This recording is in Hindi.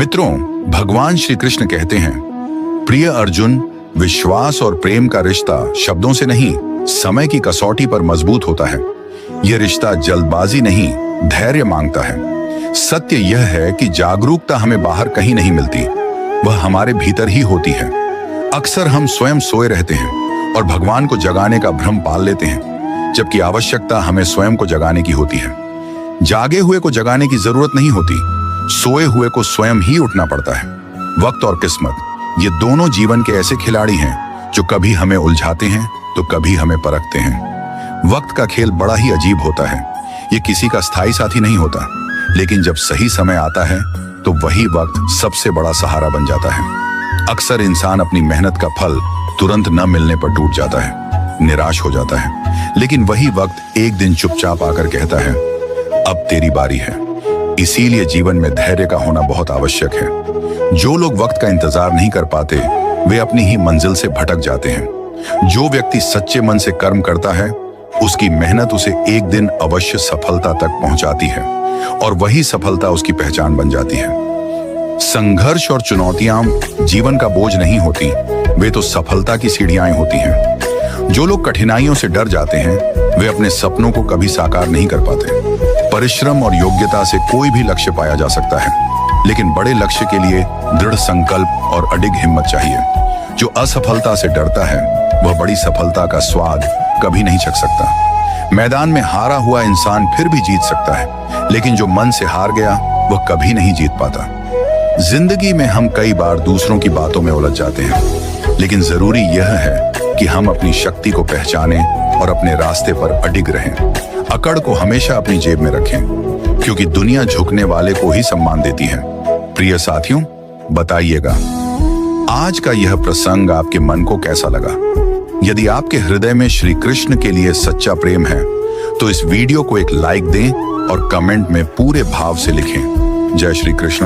मित्रों, भगवान श्री कृष्ण कहते हैं, प्रिय अर्जुन, विश्वास और प्रेम का रिश्ता शब्दों से नहीं, समय की कसौटी पर मजबूत होता है। यह रिश्ता जल्दबाजी नहीं, धैर्य मांगता है। सत्य यह है कि जागरूकता हमें बाहर कहीं नहीं मिलती, वह हमारे भीतर ही होती है। अक्सर हम स्वयं सोए रहते हैं और भगवान को जगाने का भ्रम पाल लेते हैं, जबकि आवश्यकता हमें स्वयं को जगाने की होती है। जागे हुए को जगाने की जरूरत नहीं होती, सोए हुए को स्वयं ही उठना पड़ता है। वक्त और किस्मत, ये दोनों जीवन के ऐसे खिलाड़ी हैं जो कभी हमें उलझाते हैं तो कभी हमें परखते हैं। वक्त का खेल बड़ा ही अजीब होता है। ये किसी का स्थायी साथी नहीं होता, लेकिन जब सही समय आता है तो वही वक्त सबसे बड़ा सहारा बन जाता है। अक्सर इंसान अपनी मेहनत का फल तुरंत न मिलने पर टूट जाता है, निराश हो जाता है, लेकिन वही वक्त एक दिन चुपचाप आकर कहता है, अब तेरी बारी है। इसीलिए जीवन में धैर्य का होना बहुत आवश्यक है। जो लोग वक्त का इंतजार नहीं कर पाते, वे अपनी ही मंजिल से भटक जाते हैं। जो व्यक्ति सच्चे मन से कर्म करता है, उसकी मेहनत उसे एक दिन अवश्य सफलता तक पहुंचाती है और वही सफलता उसकी पहचान बन जाती है। संघर्ष और चुनौतियां जीवन का बोझ नहीं होती, वे तो सफलता की सीढ़ियां होती हैं। जो लोग कठिनाइयों से डर जाते हैं, वे अपने सपनों को कभी साकार नहीं कर पाते। परिश्रम और योग्यता से कोई भी लक्ष्य पाया जा सकता है, लेकिन बड़े लक्ष्य के लिए दृढ़ संकल्प और अडिग हिम्मत चाहिए। जो असफलता से डरता है, वह बड़ी सफलता का स्वाद कभी नहीं चख सकता। मैदान में हारा हुआ इंसान फिर भी जीत सकता है, लेकिन जो मन से हार गया, वह कभी नहीं जीत पाता। जिंदगी में हम कई बार दूसरों की बातों में उलझ जाते हैं, लेकिन जरूरी यह है कि हम अपनी शक्ति को पहचानें और अपने रास्ते पर अडिग रहें। अकड़ को हमेशा अपनी जेब में रखें, क्योंकि दुनिया झुकने वाले को ही सम्मान देती है। प्रिय साथियों, बताइएगा, आज का यह प्रसंग आपके मन को कैसा लगा? यदि आपके हृदय में श्री कृष्ण के लिए सच्चा प्रेम है, तो इस वीडियो को एक लाइक दें और कमेंट में पूरे भाव से लिखें, जय श्री कृष्ण।